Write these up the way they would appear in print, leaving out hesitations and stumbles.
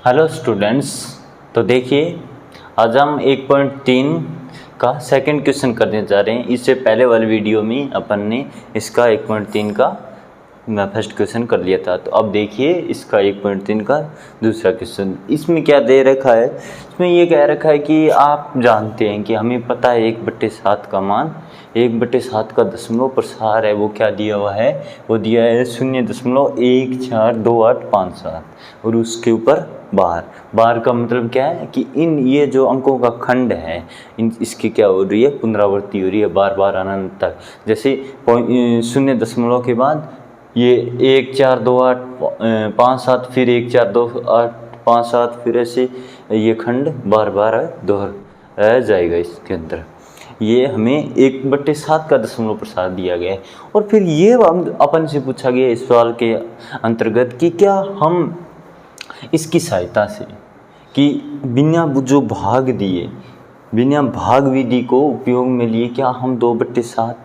Hello students. तो देखिए, आज हम 1.3 का सेकंड क्वेश्चन करने जा रहे हैं। इससे पहले वाली वीडियो में अपन ने इसका 1.3 का फर्स्ट क्वेश्चन कर लिया था। तो अब देखिए इसका 1.3 का दूसरा क्वेश्चन। इसमें क्या दे रखा है, इसमें ये कह रखा है कि आप जानते हैं कि हमें पता है 1/7 का मान 1/7 का दशमलव प्रसार है, वो क्या दिया हुआ है, वो दिया है 0.142857 और उसके ऊपर बार का मतलब क्या है कि इन ये जो अंकों का खंड है इसकी क्या हो रही है, पुनरावृत्ति हो रही है बार बार अनंत तक। जैसे 0 के बाद ये 142857 फिर 142857 फिर ऐसे ये खंड बार बार दोहराया जाएगा। इसके अंदर ये हमें 1/7 का दशमलव प्रसार दिया गया है। और फिर ये अपन से पूछा गया इस सवाल के अंतर्गत कि क्या हम इसकी सहायता से कि बिना जो भाग दिए, बिना भाग विधि को उपयोग में लिए क्या हम 2/7,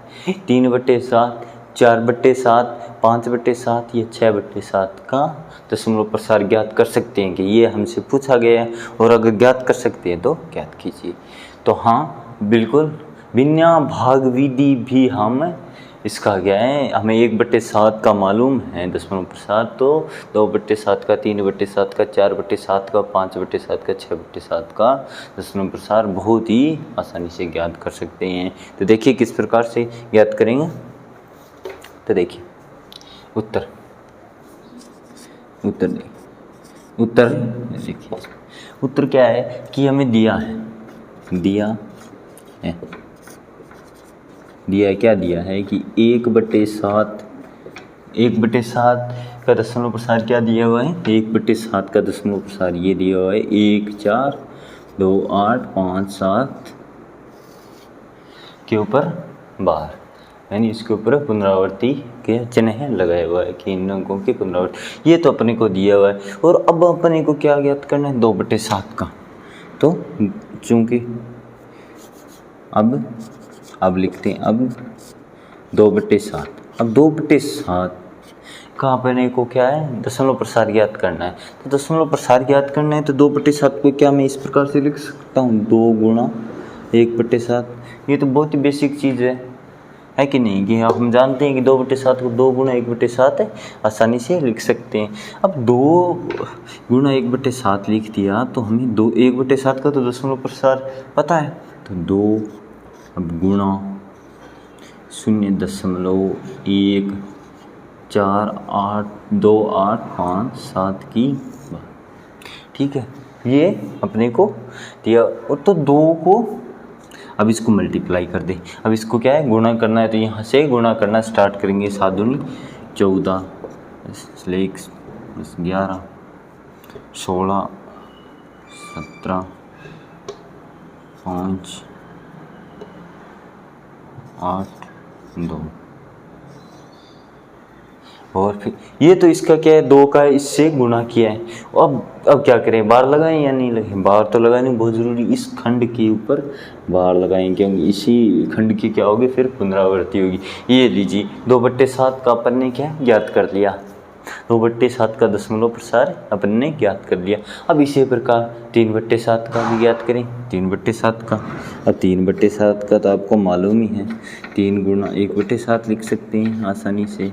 3/7, 4/7, 5/7 या 6/7 का दशमलव प्रसार ज्ञात कर सकते हैं कि ये हमसे पूछा गया है। और अगर ज्ञात कर सकते हैं तो ज्ञात कीजिए। तो हाँ, बिल्कुल बिना भाग विधि भी हम इसका क्या है, हमें 1/7 का मालूम है दशमलव प्रसार, तो 2/7 का, 3/7 का, 4/7 का, 5/7 का, 6/7 का दशमलव प्रसार बहुत ही आसानी से ज्ञात कर सकते हैं। तो देखिए किस प्रकार से ज्ञात करेंगे। तो देखिए उत्तर देखिए उत्तर क्या है कि हमें दिया है कि 1/7 का दशमलव प्रसार क्या दिया हुआ है, 1/7 का दशमलव प्रसार ये दिया हुआ है 1428557 के ऊपर बार, यानी इसके ऊपर पुनरावृत्ति के चिन्ह लगाया हुआ है कि इन अंकों की पुनरावृत्ति, ये तो अपने को दिया हुआ है। और अब अपने को क्या ज्ञात करना है, 2/7 का। तो चूंकि अब लिखते हैं अब 2/7, अब 2/7 का अपने को क्या है, दशमलव प्रसार ज्ञात करना है। तो दशमलव प्रसार ज्ञात करना है तो 2/7 को क्या मैं इस प्रकार से लिख सकता हूँ, 2 गुणा 1/7। ये तो बहुत ही बेसिक चीज़ है कि नहीं, कि हम जानते हैं कि 2/7 को 2 गुणा 1/7 है, आसानी से लिख सकते हैं। अब 2 गुणा 1/7 लिख दिया तो हमें 1/7 का तो दशमलव प्रसार पता है, तो 2 अब गुणा 0.142857 की बार, ठीक है, ये अपने को दिया। और तो 2 को अब इसको मल्टीप्लाई कर दे, अब इसको क्या है, गुणा करना है, तो यहाँ से गुणा करना स्टार्ट करेंगे। 7 दूनी 14, 11, 16, 17, 5, 8, 2 और फिर ये तो इसका क्या है, 2 का इससे गुणा किया है। अब क्या करें, बार लगाएं या नहीं लगाएं, बार तो लगानी बहुत ज़रूरी, इस खंड के ऊपर बार लगाएं क्योंकि इसी खंड की क्या होगी, फिर पुनरावृत्ति होगी। ये लीजिए 2/7 का अपन ने क्या ज्ञात कर लिया, 2/7 का दशमलव प्रसार अपन ने ज्ञात कर लिया। अब इसी प्रकार 3/7 का भी ज्ञात करें, 3/7 का। अब 3/7 का तो आपको मालूम ही है, 3 गुणा 1/7 लिख सकते हैं आसानी से।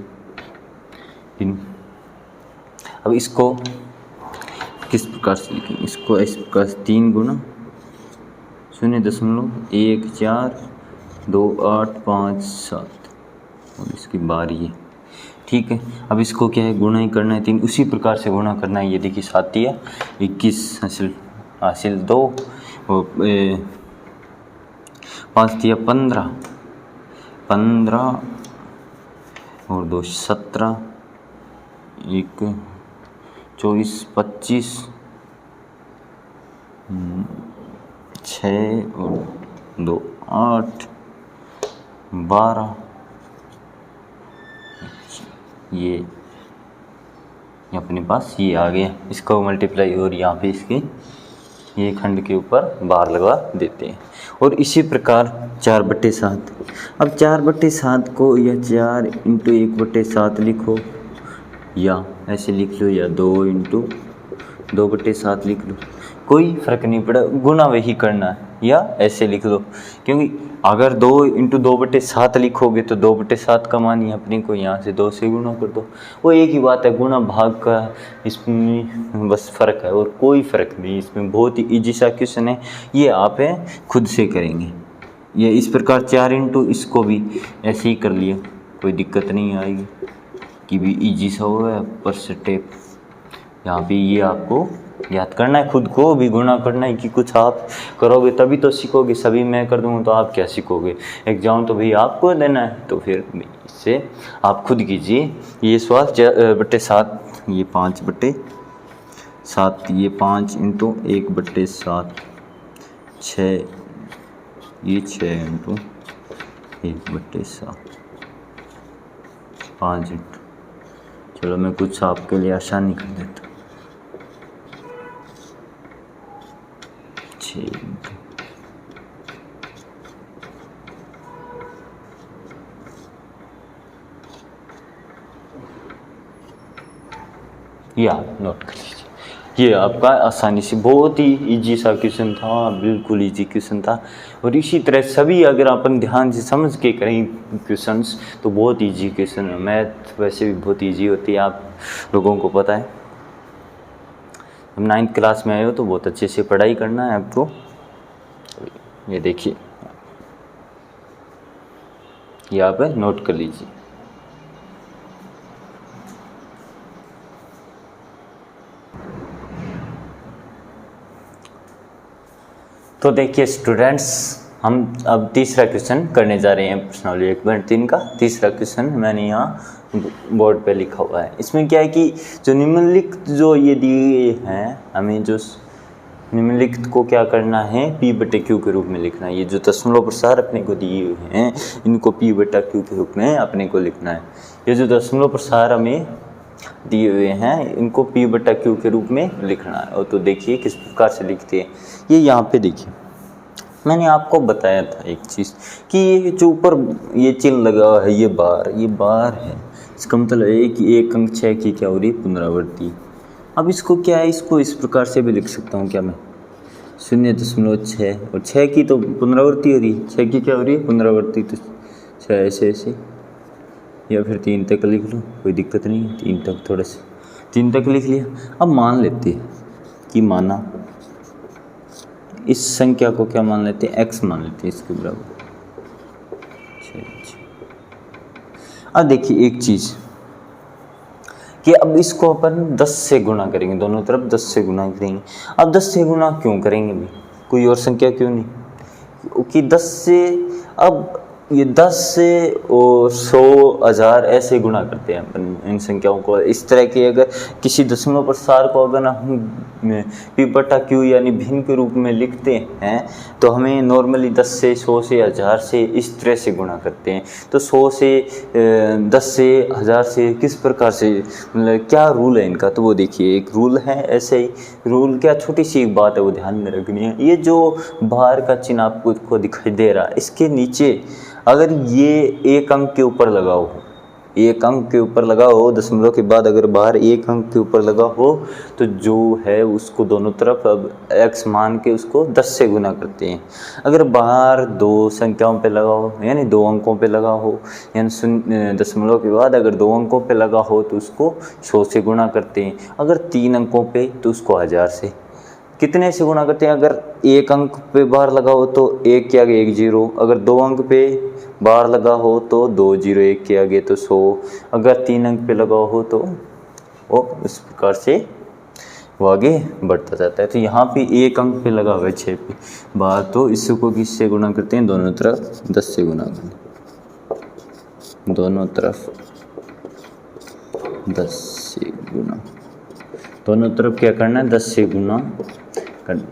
अब इसको किस प्रकार से लिखें, इसको इस प्रकार से 3 गुणा 0.142857 और इसकी बारी है, ठीक है। अब इसको क्या है, गुणा ही करना है, 3 उसी प्रकार से गुणा करना है। ये देखिए 7 या 21 हासिल 2 और 5 या 15 और 2 17, 1 24, 25, 6 और 2 8, 12, ये अपने पास ये आ गया। इसको मल्टीप्लाई और यहाँ पे इसके ये खंड के ऊपर बार लगा देते हैं। और इसी प्रकार 4/7, अब 4/7 को या 4 × 1/7 लिखो, या ऐसे लिख लो, या 2 × 2/7 लिख लो, कोई फ़र्क नहीं पड़ा, गुना वही करना है या ऐसे लिख लो, क्योंकि अगर 2 × 2/7 लिखोगे तो 2/7 का मान ही अपने को यहाँ से 2 से गुना कर दो। वो एक ही बात है, गुना भाग का इसमें बस फ़र्क है और कोई फ़र्क नहीं। इसमें बहुत ही ईजी सा क्वेश्चन है, ये आप खुद से करेंगे। ये इस प्रकार 4 × इसको भी ऐसे ही कर लिया, कोई दिक्कत नहीं आएगी कि भी ईजी सा होगा। पर स्टेप यहाँ पे ये आपको याद करना है, खुद को भी गुणा करना है कि कुछ आप करोगे तभी तो सीखोगे। सभी मैं कर दूँगा तो आप क्या सीखोगे, एग्जाम तो भाई आपको देना है, तो फिर इससे आप खुद कीजिए। ये सवाल 4/7, ये 5/7, ये 5 × 1/7, 6, ये 6 × 1/7, 5 चलो मैं कुछ आपके लिए आसानी कर देता हूँ। 6 ये आप नोट कर लीजिए। ये आपका आसानी से बहुत ही इजी सा क्वेश्चन था, बिल्कुल इजी क्वेश्चन था। और इसी तरह सभी अगर अपन ध्यान से समझ के करें क्वेश्चंस तो बहुत इजी क्वेश्चन है। मैथ वैसे भी बहुत इजी होती है, आप लोगों को पता है। हम 9th क्लास में आए हो तो बहुत अच्छे से पढ़ाई करना है आपको। ये देखिए, यहाँ पर नोट कर लीजिए। तो देखिए स्टूडेंट्स, हम अब तीसरा क्वेश्चन करने जा रहे हैं प्रश्नावली 1/3 का। तीसरा क्वेश्चन मैंने यहाँ बोर्ड पे लिखा हुआ है। इसमें क्या है कि जो निम्नलिखित जो ये दिए हैं, हमें जो निम्नलिखित को क्या करना है, P/Q के रूप में लिखना है। ये जो दशमलव प्रसार अपने को दिए हुए हैं, इनको P/Q के रूप में अपने को लिखना है। ये जो दशमलव प्रसार हमें दिए हुए हैं, इनको P/Q के रूप में लिखना है। और तो देखिए किस प्रकार से लिखते हैं। ये यहाँ पे देखिए, मैंने आपको बताया था एक चीज़ कि ये जो ऊपर ये चिन्ह लगा हुआ है, ये बार है। इसका मतलब है कि एक अंक 6 की क्या हो रही है, पुनरावृत्ति। अब इसको क्या है, इसको इस प्रकार से भी लिख सकता हूँ क्या मैं, 0.6 और 6 की तो पुनरावृत्ति हो रही है, 6 की क्या हो रही है, पुनरावृत्ति। तो 6 ऐसे या फिर 3 तक लिख लो, कोई दिक्कत नहीं है। 3 तक, थोड़ा सा 3 तक लिख लिया। अब मान लेते हैं कि माना इस संख्या को क्या मान लेते हैं, x मान लेते हैं, इसके बराबर 6। अब देखिए एक चीज़ कि अब इसको अपन 10 से गुणा करेंगे, दोनों तरफ 10 से गुणा करेंगे। अब 10 से गुणा क्यों करेंगे भाई, कोई और संख्या क्यों नहीं, कि 10 से, अब ये 10 से और 100, 1000 ऐसे गुणा करते हैं अपन इन संख्याओं को। इस तरह के अगर किसी दशमलव प्रसार को अगर हम P/Q यानी भिन्न के रूप में लिखते हैं तो हमें नॉर्मली 10 से, 100 से, 1000 से इस तरह से गुणा करते हैं। तो 100 से, 10 से, 1000 से किस प्रकार से, मतलब क्या रूल है इनका, तो वो देखिए एक रूल है। ऐसे ही रूल क्या, छोटी सी एक बात है वो ध्यान में रखनी है। ये जो बाहर का चिन्ह आपको दिखाई दे रहा है, इसके नीचे अगर ये एक अंक के ऊपर लगा हो, एक अंक के ऊपर लगा हो, दशमलव के बाद अगर बाहर एक अंक के ऊपर लगा हो तो जो है उसको दोनों तरफ अब x मान के उसको 10 से गुना करते हैं। अगर बाहर 2 संख्याओं पे लगा हो, यानी 2 अंकों पे लगा हो, यानी दशमलव के बाद अगर 2 अंकों पे लगा हो तो उसको 100 से गुना करते हैं। अगर 3 अंकों पे तो उसको 1000 से। कितने से गुणा करते हैं, अगर एक अंक पे बार लगा हो तो 1 के आगे 1 0, अगर 2 अंक पे बार लगा हो तो 2 0, 1 के आगे तो 100, अगर 3 अंक पे लगा हो तो वो इस प्रकार से वो आगे बढ़ता जाता है। तो यहाँ पे एक अंक पे लगा हुआ है 6 पे बार, तो इसको किससे गुणा करते हैं, दोनों तरफ 10 से गुणा करते हैं, दोनों तरफ 10 से गुणा, दोनों तरफ क्या करना है, 10 से गुना करना।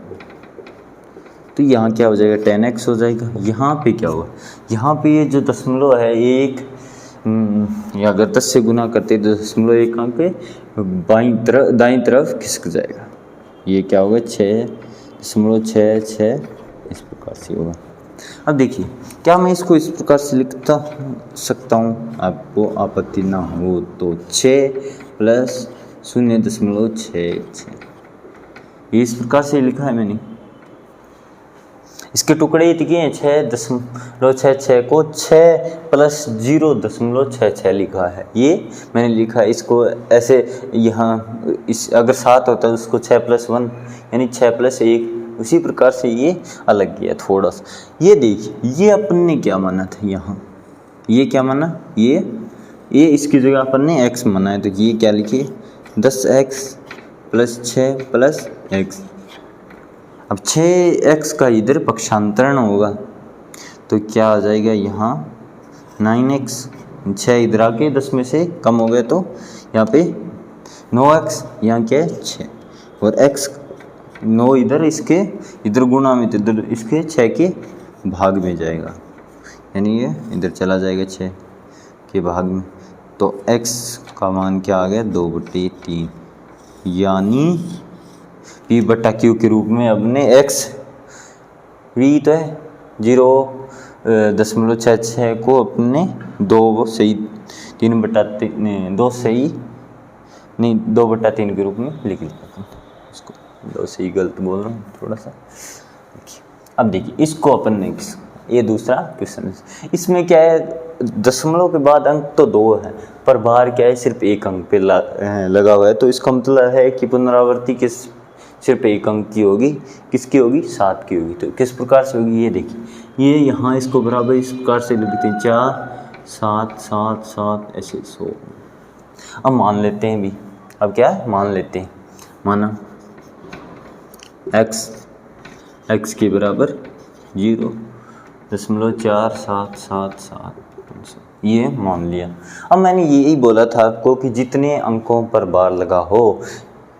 तो यहाँ क्या हो जाएगा, 10x हो जाएगा। यहाँ पे क्या होगा, यहाँ पे ये जो दशमलव है एक, या अगर 10 से गुना करते तो दशमलव एक अंक पे दाईं तरफ खिसक जाएगा। ये क्या होगा, 6.66 इस प्रकार से होगा। अब देखिए क्या मैं इसको इस प्रकार से लिखता सकता हूँ, आपको आपत्ति ना हो तो 6 + 0.66, ये इस प्रकार से लिखा है मैंने। इसके टुकड़े इतने हैं 6.66 को 6 + 0.66 लिखा है। ये मैंने लिखा है इसको ऐसे, यहाँ इस अगर 7 होता है उसको 6 + 1 यानी 6 + 1, उसी प्रकार से ये अलग किया थोड़ा सा। ये देखिए ये अपन ने क्या माना था यहाँ, ये क्या माना, ये इसकी जगह अपन ने x माना है, तो ये क्या लिखिए 10x + 6 + x। अब 6x का इधर पक्षांतरण होगा तो क्या आ जाएगा यहाँ 9x, 6 इधर आके 10 में से कम हो गया तो यहाँ पे 9x, यहाँ क्या है 6, और x 9 इधर, इसके इधर गुणा में, तो इधर इसके 6 के भाग में जाएगा, यानी ये इधर चला जाएगा 6 के भाग में। तो x का मान क्या आ गया 2/3, यानी P/Q के रूप में अपने x v तो है 0.66 को अपने 2/3 के रूप में लिख लिया। इसको 2 सही गलत बोल रहा हूँ थोड़ा सा। अब देखिए इसको अपन ने, ये दूसरा क्वेश्चन है, इसमें क्या है दशमलव के बाद अंक तो 2 है पर बाहर क्या है सिर्फ 1 अंक पे लगा हुआ है, तो इसका मतलब है कि पुनरावृत्ति सिर्फ 1 अंक की होगी, किसकी होगी 7 की होगी। तो किस प्रकार से होगी ये देखिए, ये यहाँ इसको बराबर इस प्रकार से लिखते हैं 4 7 7 7 ऐसे 100। अब मान लेते हैं भी, अब क्या मान लेते हैं, माना x के बराबर 0.4777, ये मान लिया। अब मैंने यही बोला था आपको कि जितने अंकों पर बार लगा हो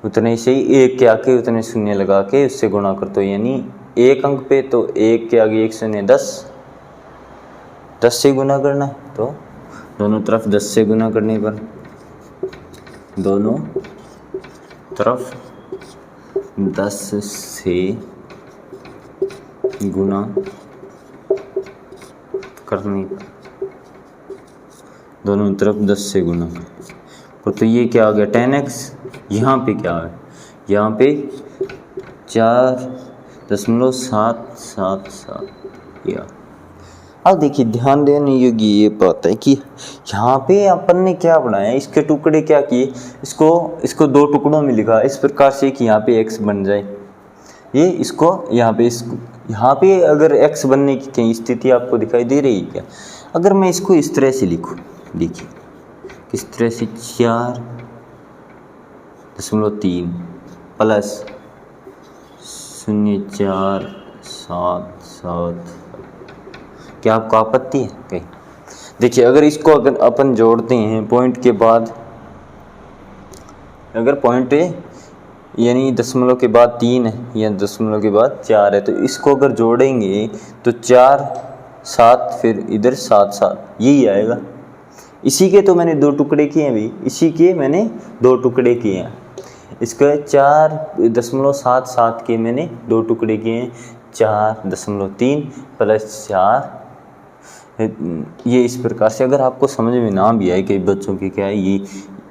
उतने से ही 1 के आगे उतने शून्य लगा के उससे गुणा कर दो, यानी 1 अंक पे तो 1 के आगे 1 शून्य 10 से गुना करना है, तो दोनों तरफ 10 से गुना करने पर दोनों तरफ 10 से गुना करने पर, दोनों तरफ 10 से गुना तो ये क्या आ गया 10x। यहाँ पे क्या है, यहाँ पे 4.777 या। अब देखिए ध्यान देने योग्य ये बात है कि यहाँ पे अपन ने क्या बनाया, इसके टुकड़े क्या किए, इसको 2 टुकड़ों में लिखा इस प्रकार से कि यहाँ पे x बन जाए, ये इसको यहाँ पे अगर x बनने की कहीं स्थिति आपको दिखाई दे रही है क्या। अगर मैं इसको इस तरह से लिखूँ, देखिए किस तरह से 4.3 + 0.477, क्या आपको आपत्ति है कहीं। देखिए अगर इसको अगर अपन जोड़ते हैं पॉइंट के बाद, अगर पॉइंट यानी दशमलव के बाद 3 है या दशमलव के बाद 4 है, तो इसको अगर जोड़ेंगे तो 4 7 फिर इधर 7 7 यही आएगा। इसी के तो मैंने 2 टुकड़े किए हैं भी, इसी के मैंने 2 टुकड़े किए हैं, इसके 4.77 के मैंने 2 टुकड़े किए हैं, 4.3 + 4, ये इस प्रकार से। अगर आपको समझ में ना भी आए कई बच्चों के क्या है ये,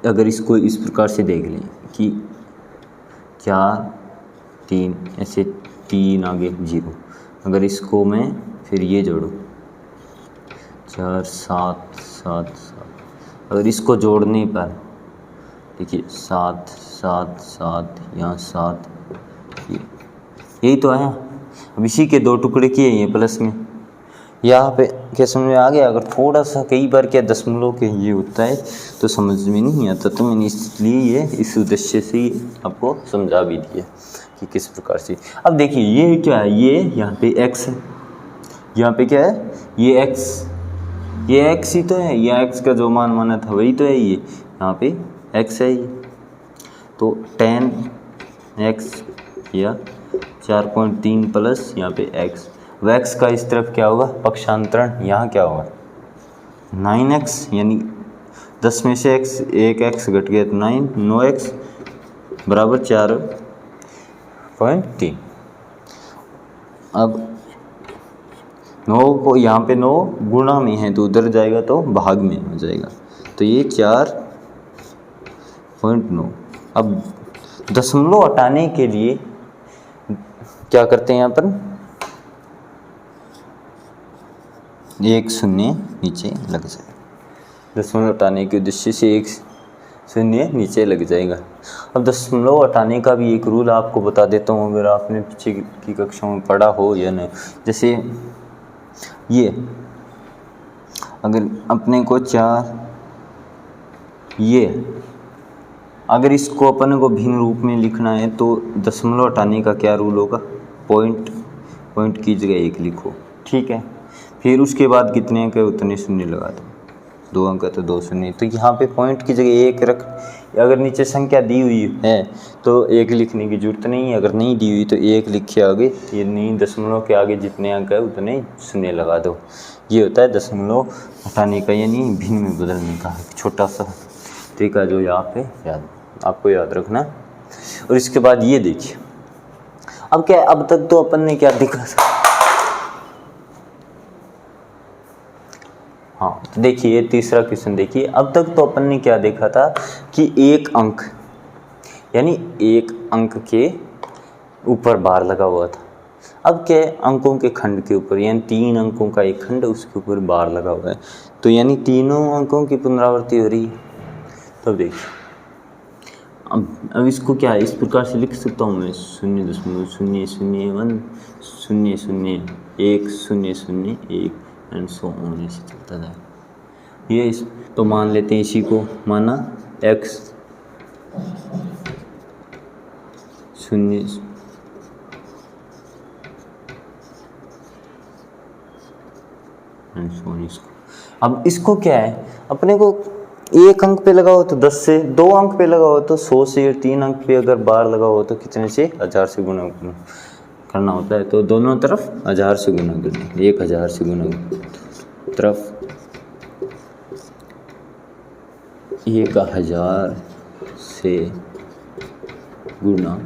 अगर इसको इस प्रकार से देख लें कि 4 3 ऐसे 3 आगे 0, अगर इसको मैं फिर ये जोड़ूँ 4 7 7 7, अगर इसको जोड़ने पर देखिए 7 7 7 यहाँ 7, यही तो है। अब इसी के 2 टुकड़े किए ये प्लस में, यहाँ पे क्या समझ में आ गया। अगर थोड़ा सा कई बार क्या दशमलव के ये होता है तो समझ में नहीं आता, तो मैंने इसलिए ये इस उद्देश्य से आपको समझा भी दिया कि किस प्रकार से। अब देखिए ये क्या है, ये यहाँ पे x है, यहाँ पे क्या है ये x ही तो है, ये x का जो मान माना था वही तो है, ये यहाँ पे x है, ये तो 10x या 4.3 प्लस यहाँ पे x, x का इस तरफ क्या होगा पक्षांतरण, यहाँ क्या होगा 9x, यानी 10 में से x 1x घट गया तो 9x बराबर 4.3। अब 9 को यहाँ पे 9 गुणा में है तो उधर जाएगा तो भाग में हो जाएगा, तो ये 4.9। अब दशमलव हटाने के लिए क्या करते हैं यहाँ पर, एक शून्य नीचे लग जाए, दशमलव हटाने के उद्देश्य से एक शून्य नीचे लग जाएगा। अब दशमलव हटाने का भी एक रूल आपको बता देता हूँ, अगर आपने पीछे की कक्षाओं में पढ़ा हो या नहीं। जैसे ये अगर अपने को चार, ये अगर इसको अपन को भिन्न रूप में लिखना है तो दशमलव हटाने का क्या रूल होगा, पॉइंट की जगह एक लिखो, ठीक है। फिर उसके बाद कितने अंक है उतने शून्य लगा दो, 2 अंक तो 2 शून्य। तो यहाँ पे पॉइंट की जगह एक रख, अगर नीचे संख्या दी हुई है तो एक लिखने की जरूरत नहीं है, अगर नहीं दी हुई तो एक लिखे आगे, ये नहीं दशमलव के आगे जितने अंक है उतने शून्य लगा दो। ये होता है दशमलव हटाने का, यानी भिन्न में बदलने का एक छोटा सा तरीका जो यहाँ पे आपको याद रखना। और इसके बाद ये देखिए, अब क्या, अब तक तो अपन ने क्या देखा था, हाँ तो देखिए तीसरा क्वेश्चन देखिए, अब तक तो अपन ने क्या देखा था कि एक अंक, यानी एक अंक के ऊपर बार लगा हुआ था। अब क्या है, अंकों के खंड के ऊपर, यानी 3 अंकों का एक खंड, उसके ऊपर बार लगा हुआ है, तो यानी तीनों अंकों की पुनरावृत्ति हो रही है। तो देखिए अब इसको क्या है, इस प्रकार से लिख सकता हूँ मैं, 0.001 001 001 एंड सो ऑन, ऐसे चलता जाए। ये इस तो मान लेते हैं, इसी को माना x 0 एंड सो ऑन। अब इसको क्या है, अपने को एक अंक पे लगा हो तो 10 से, 2 अंक पे लगा हो तो 100 से, और 3 अंक पे अगर बार लगा हो तो कितने से, 1000 से गुणा करना होता है। तो दोनों तरफ 1000 से गुणा करना, 1000 से गुणा तरफ 1000 से गुणा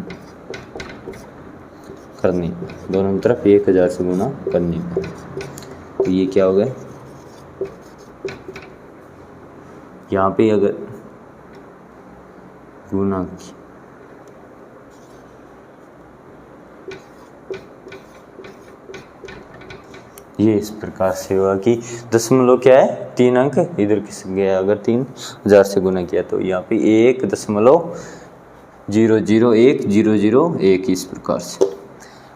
करने, दोनों तरफ 1000 से गुणा करने पर, तो ये क्या हो गया, यहाँ पे अगर गुणा की, ये इस प्रकार से हुआ कि दशमलव क्या है, 3 अंक इधर किस गया, अगर 3000 से गुणा किया तो यहाँ पे 1.001 इस प्रकार से।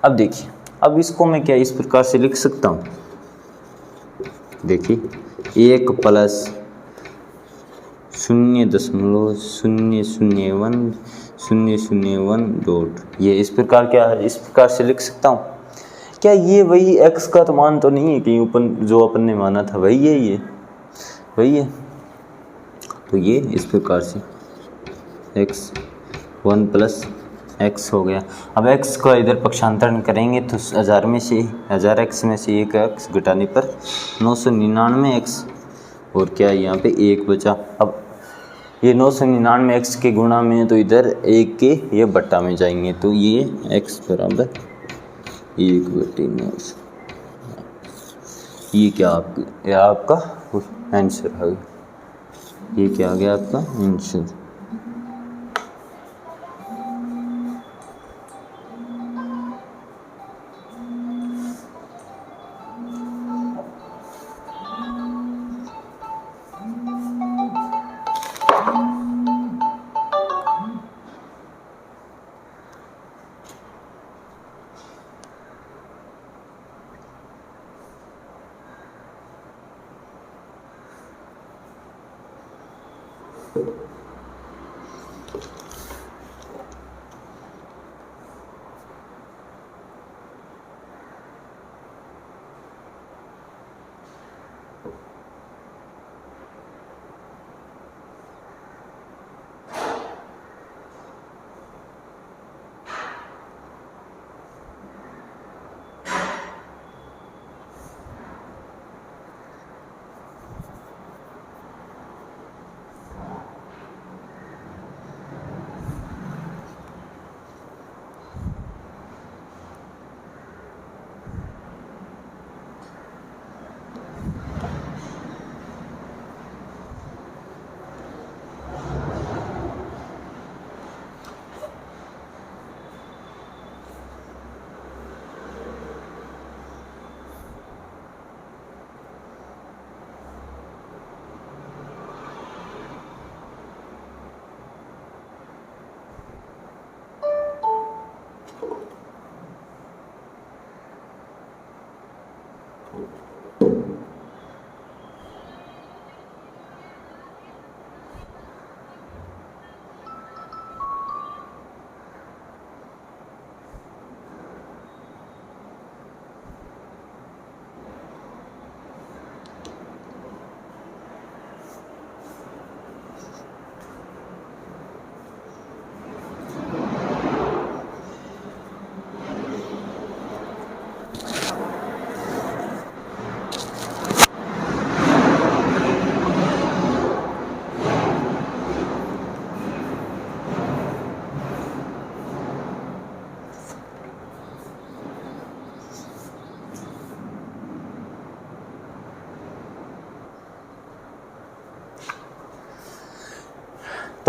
अब देखिए, अब इसको मैं क्या इस प्रकार से लिख सकता हूँ, देखिए 1 प्लस 0.001 001 डॉट, ये इस प्रकार क्या है, इस प्रकार से लिख सकता हूँ। क्या ये वही x का तो मान तो नहीं है कि जो अपन ने माना था वही है, ये वही है, तो ये इस प्रकार से x 1 प्लस x हो गया। अब x का इधर पक्षांतरण करेंगे तो 1000 में से 1000x में से एक x घटाने पर 999x, और क्या यहाँ पे 1 बचा। अब ये 999x के गुणा में, तो इधर 1 के ये बट्टा में जाएंगे, तो ये x बराबर 1/9। ये क्या आपका आंसर है, ये क्या आ गया आपका आंसर।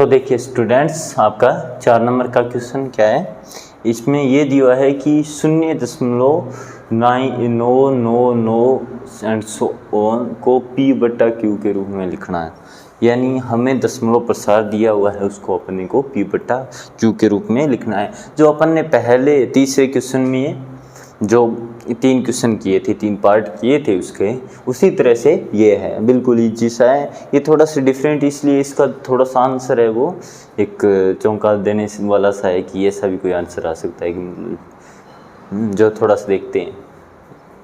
तो देखिए स्टूडेंट्स, आपका 4 नंबर का क्वेश्चन क्या है, इसमें ये दिया है कि 0.999 एंड सो ऑन को P/Q के रूप में लिखना है। यानी हमें दशमलव प्रसार दिया हुआ है, उसको अपने को P/Q के रूप में लिखना है। जो अपन ने पहले तीसरे क्वेश्चन में जो 3 क्वेश्चन किए थे, 3 पार्ट किए थे उसके, उसी तरह से ये है, बिल्कुल ईजी सा है। ये थोड़ा सा डिफरेंट इसलिए इसका थोड़ा सा आंसर है वो एक चौंका देने वाला सा है कि ऐसा भी कोई आंसर आ सकता है कि जो थोड़ा सा देखते हैं,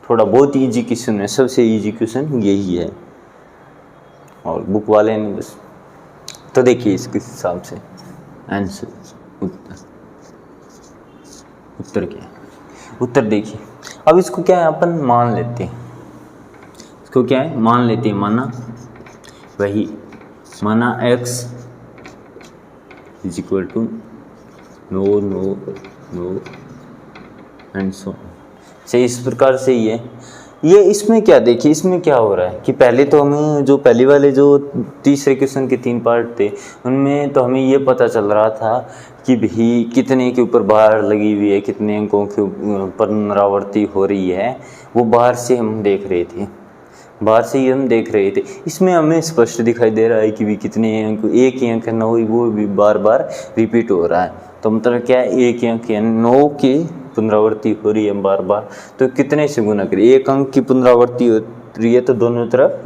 थोड़ा बहुत ईजी क्वेश्चन है, सबसे ईजी क्वेश्चन यही है और बुक वाले ने बस। तो देखिए इसके हिसाब से आंसर उत्तर क्या है, उत्तर देखिए। अब इसको क्या है, अपन मान लेते हैं, इसको क्या है मान लेते हैं, माना x is equal to no and so say, इस प्रकार से ही है ये। इसमें क्या देखिए, इसमें क्या हो रहा है कि पहले तो हमें जो पहले वाले जो तीसरे क्वेश्चन के 3 पार्ट थे उनमें तो हमें ये पता चल रहा था कि भाई कितने के ऊपर बाहर लगी हुई है, कितने अंकों के पुनरावृत्ति हो रही है, वो बाहर से हम देख रहे थे, बाहर से ही हम देख रहे थे। इसमें हमें स्पष्ट दिखाई दे रहा है कि भी कितने अंक, एक ही अंक 9 वो भी बार बार रिपीट हो रहा है। तो मतलब क्या है, एक ही अंक 9 की पुनरावृत्ति हो रही है बार बार, तो कितने से गुना करें, एक अंक की पुनरावृत्ति हो रही है तो दोनों तरफ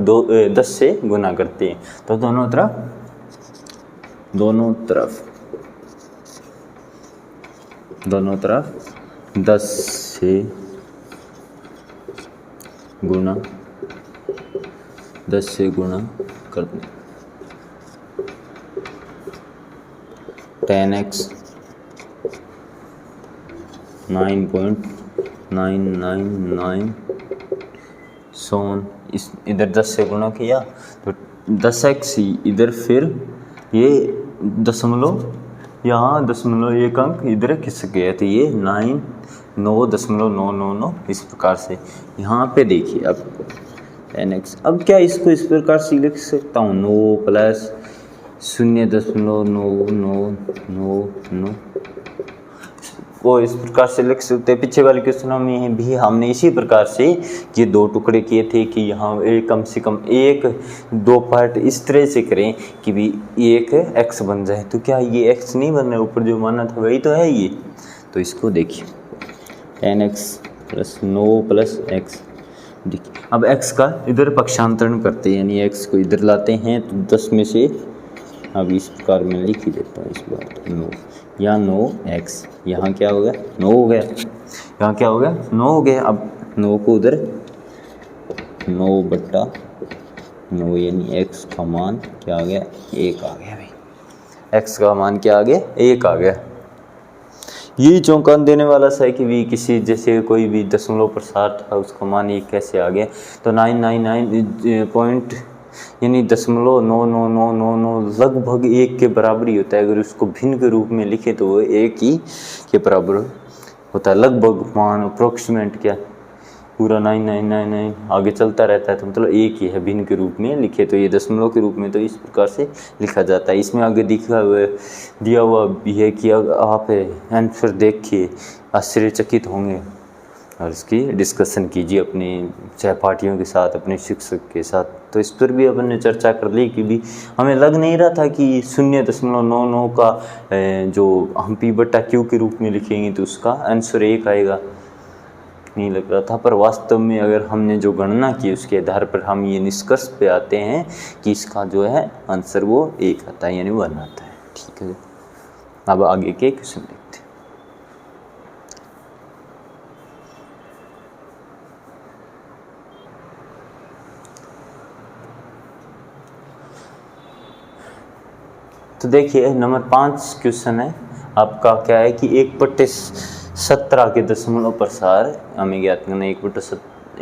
10 से गुना करते हैं। तो दोनों तरफ 10 से गुना कर दें। 10x 9.999 सोन, इस इधर 10 से गुना किया तो 10x ही इधर, फिर ये दशमलव, यहाँ दशमलव एक अंक इधर खिसक गया तो ये 9.999 इस प्रकार से। यहाँ पे देखिए अब 10x, अब क्या इसको इस प्रकार से लिख सकता हूँ, 9 प्लस 0.999 वो इस प्रकार से लिख सकते हैं। पिछले वाले क्वेश्चनों में भी हमने इसी प्रकार से ये 2 टुकड़े किए थे कि यहाँ कम से कम 1-2 पार्ट इस तरह से करें कि भी एक x बन जाए। तो क्या ये x नहीं बन रहा है, ऊपर जो माना था वही तो है ये। तो इसको देखिए 10x प्लस 9 प्लस x, देखिए अब x का इधर पक्षांतरण करते हैं, यानी x को इधर लाते हैं तो 10 में से, अब इस प्रकार में लिख ही देता हूँ इस बार, 9 या 9x, यहाँ क्या हो गया 9 हो गया, यहाँ क्या हो गया 9 हो गया। अब 9 को उधर 9/9 यानी x का मान क्या आ गया 1 आ गया भाई, x का मान क्या आ गया 1 आ गया। यही चौंकान देने वाला सा है कि भी किसी जैसे कोई भी दशमलव प्रसार था उसका मान 1 कैसे आ गया। तो 999 पॉइंट यानी 0.99999 लगभग 1 के बराबर ही होता है। अगर उसको भिन्न के रूप में लिखे तो वो 1 ही के बराबर होता है, लगभग मान अप्रोक्सीमेट क्या पूरा 9999 आगे चलता रहता है, तो मतलब 1 ही है। भिन्न के रूप में लिखे तो ये दशमलव के रूप में तो इस प्रकार से लिखा जाता है। इसमें आगे दिया हुआ भी है कि आप आंसर देखिए आश्चर्यचकित होंगे और इसकी डिस्कशन कीजिए अपने सहपाठियों के साथ, अपने शिक्षक के साथ। तो इस पर भी अपन ने चर्चा कर ली कि भी हमें लग नहीं रहा था कि 0.99 का जो हम P/Q के रूप में लिखेंगे तो उसका आंसर 1 आएगा, नहीं लग रहा था। पर वास्तव में अगर हमने जो गणना की उसके आधार पर हम ये निष्कर्ष पे आते हैं कि इसका जो है आंसर वो 1 आता है, यानी 1 आता है। ठीक है, अब आगे के क्वेश्चन देखते हैं। तो देखिए नंबर 5 क्वेश्चन है आपका, क्या है कि 1/17 के दशमलव प्रसार हमें ज्ञात करना है।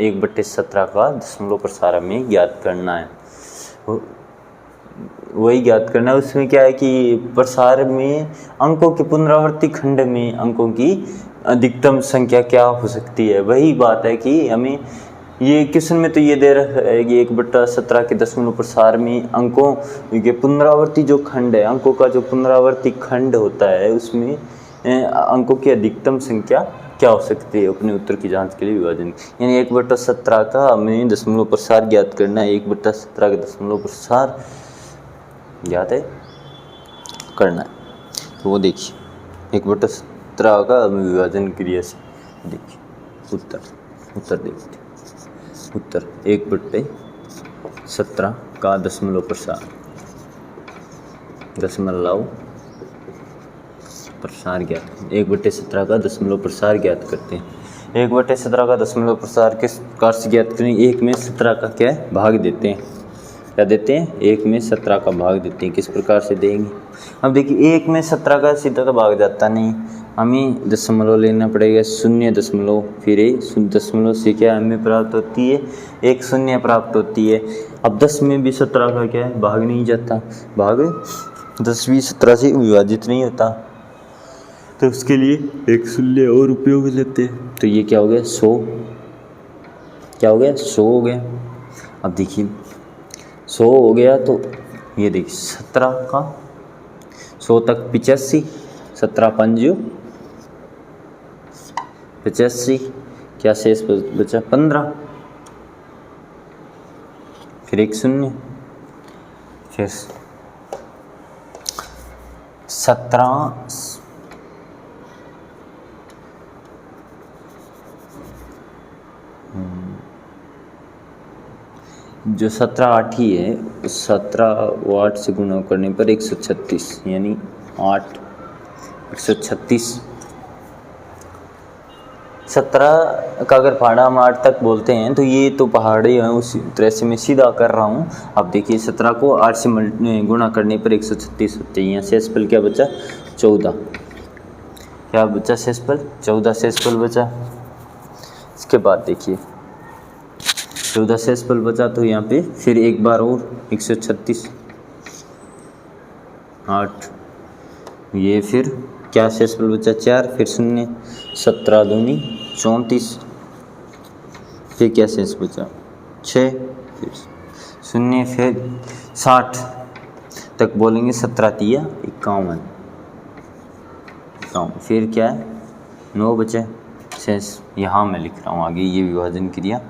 1/17 का दशमलव प्रसार हमें ज्ञात करना है, वही ज्ञात करना है। उसमें क्या है कि प्रसार में अंकों के पुनरावृत्ति खंड में अंकों की अधिकतम संख्या क्या हो सकती है। वही बात है कि हमें ये क्वेश्चन में तो ये दे रहा है कि 1/17 के दशमलव प्रसार में अंकों के पुनरावर्ती जो खंड है, अंकों का जो पुनरावर्ती खंड होता है उसमें अंकों की अधिकतम संख्या क्या हो सकती है। अपने उत्तर की जांच के लिए विभाजन, यानी 1/17 का हमें दशमलव प्रसार ज्ञात करना है। 1/17 का दशमलव प्रसार ज्ञात है करना है, तो वो देखिए 1/17 का विभाजन क्रिया से देखिए उत्तर देखते हैं। उत्तर 1/17 का दशमलव प्रसार ज्ञात 1/17 का दशमलव प्रसार ज्ञात करते हैं। 1/17 का दशमलव प्रसार किस प्रकार से ज्ञात करें। 1 में 17 का क्या भाग देते हैं, क्या देते हैं, 1 में 17 का भाग देते हैं। किस प्रकार से देंगे, अब देखिए 1 में 17 का सीधा तो भाग जाता नहीं, हमें दशमलव लेना पड़ेगा, 0 फिर दशमलव से क्या हमें प्राप्त होती है, 1 शून्य प्राप्त होती है। अब 10 में भी 17 का क्या है, भाग नहीं जाता, भाग 10 भी 17 से विभाजित नहीं होता, तो उसके लिए 1 शून्य और उपयोग लेते हैं। तो ये क्या हो गया, 100, क्या हो गया, 100 हो गया। अब देखिए 100 हो गया, तो ये देखिए 17 का 100 तक 85, 17 पंजो 85, क्या शेष बचा 15, फिर 1 शून्य, फिर 17 जो 17 8 ही है, 17 वो 8 से गुणा करने पर 136, यानी 8 136। 17 का अगर पहाड़ा हम 8 तक बोलते हैं तो ये तो पहाड़ी है, उसी तरह से मैं सीधा कर रहा हूँ। अब देखिए 17 को 8 से गुणा करने पर 136 होते हैं। यहाँ शेषफल क्या बचा, 14, क्या बचा शेषफल, 14 शेषफल बचा। इसके बाद देखिए 14 शेषफल बचा, तो यहाँ पे फिर एक बार और 136 8, ये फिर क्या शेषफल बचा 4, फिर 0, 17 दूनी 34, फिर क्या शेष बचा 6, फिर 0, फिर 60 तक बोलेंगे, 17 तिया 51, फिर क्या है 9 बचे शेष। यहाँ मैं लिख रहा हूँ आगे ये विभाजन क्रिया,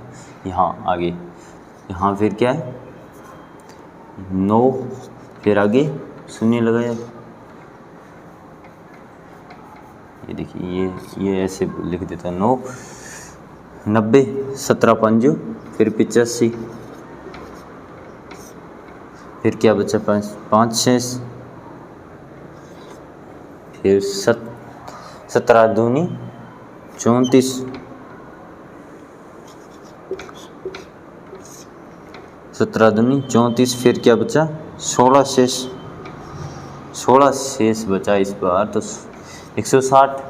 यहाँ आगे, यहाँ फिर क्या है 9, फिर आगे 0 लगाया, ये देखिए ये ऐसे लिख देता 9 90, 17 पंजो, फिर 85, फिर क्या बचा 5 शेष, फिर 17 दूनी 34, 17 दूनी 34, फिर क्या बचा 16 शेष, 16 शेष बचा इस बार, तो 160।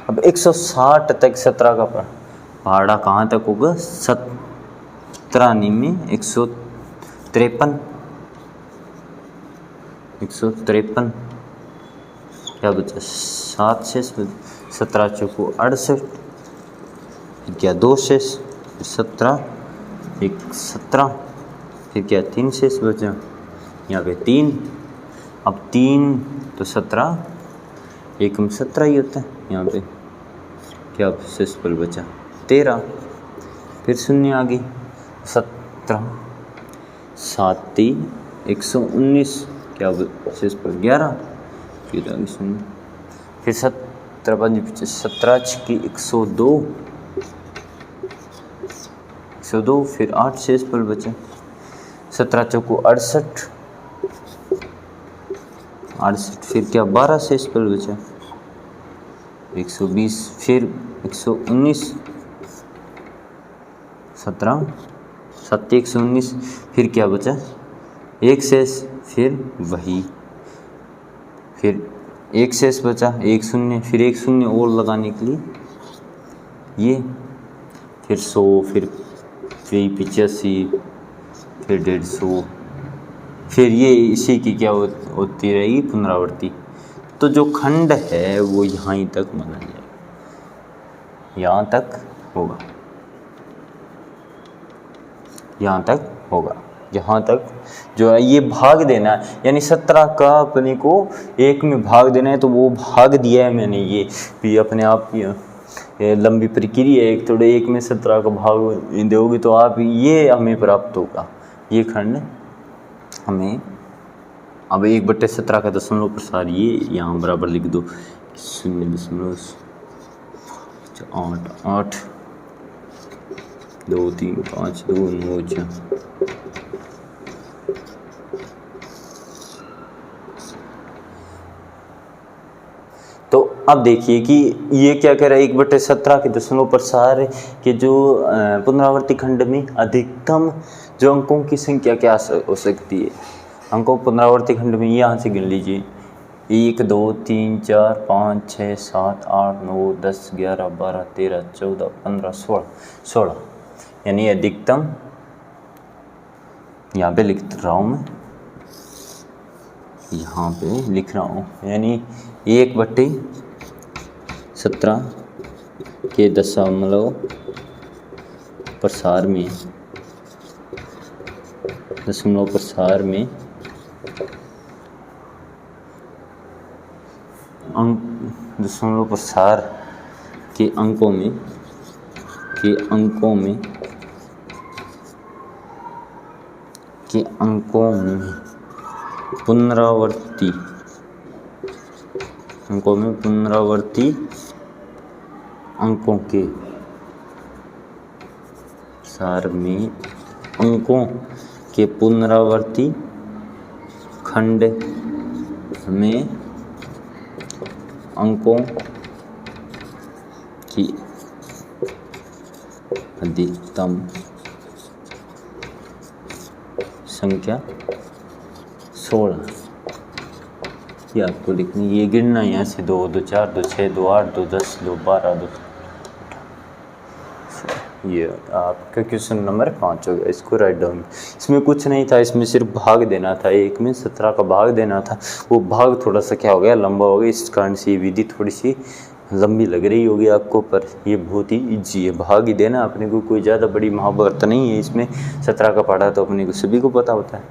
अब 160 तक 17 का पहाड़ा कहाँ तक होगा, 17 में 153, 153, क्या बचा 7 शेष, 17 चौको 68, क्या 2 शेष, 17 1 17, फिर क्या 3 शेष बचा, यहाँ पे 3, अब 3 तो 17 1 में 17 ही होता है, यहाँ पे क्या शेषफल बचा 13, फिर 0 आ गई 17, 7 119, क्या शेषफल 11, फिर आ गई 0, फिर 17 5 17 की 102, फिर 8 शेषफल बचा, 17 चौको 68, फिर क्या 12 शेषफल बचा, 120, फिर 119, 17 7 119, फिर क्या बचा 1 शेष, फिर वही, फिर 1 शेष बचा 1 शून्य, फिर 1 शून्य और लगाने के लिए ये, फिर 100, फिर 85, फिर 150, फिर ये इसी की क्या होती रहेगी पुनरावृत्ति। तो जो खंड है वो यहाँ ही तक माना जाएगा, यहाँ तक होगा। यहाँ तक होगा, यहाँ तक जो है ये भाग देना है, यानी 17 का अपने को 1 में भाग देना है, तो वो भाग दिया है मैंने। ये भी अपने आप ये लंबी प्रक्रिया है, एक थोड़े 1 में 17 का भाग दोगे तो आप ये हमें प्राप्त होगा। ये खंड हमें अब 1/17 का दशमलव प्रसार ये यहाँ बराबर लिख दो 0.8 2 3 5 2 9 4। तो अब देखिए कि ये क्या कह रहा है, 1/17 के दशमलव प्रसार के जो पुनरावर्ती खंड में अधिकतम जो अंकों की संख्या क्या हो सकती है। अंकों पुनरावर्ती खंड में यहाँ से गिन लीजिए 1 2 3 4 5 6 7 8 9 10 11 12 13 14 15 16 यानी अधिकतम यहाँ पे लिख रहा हूँ मैं, यहाँ पे लिख रहा हूँ, यानी 1/17 के दशमलव प्रसार में दशमलव प्रसार के अंकों में पुनरावर्ती अंकों के प्रसार में अंकों के पुनरावर्ती खंड में अंकों की अधिकतम संख्या 16। ये आपको लिखनी, ये गिनना है यहाँ से 2 2 4 2 6 2 8 2 10 2 12 2। ये आपका क्वेश्चन नंबर 5 हो गया, इसको राइट डाउन। इसमें कुछ नहीं था, इसमें सिर्फ भाग देना था, 1 में 17 का भाग देना था। वो भाग थोड़ा सा क्या हो गया, लंबा हो गया, इस कारण से ये विधि थोड़ी सी लंबी लग रही होगी आपको, पर ये बहुत ही ईजी है। भाग ही देना अपने को, कोई ज़्यादा बड़ी महाभारत नहीं है इसमें। 17 का पढ़ा तो अपने को सभी को पता होता है।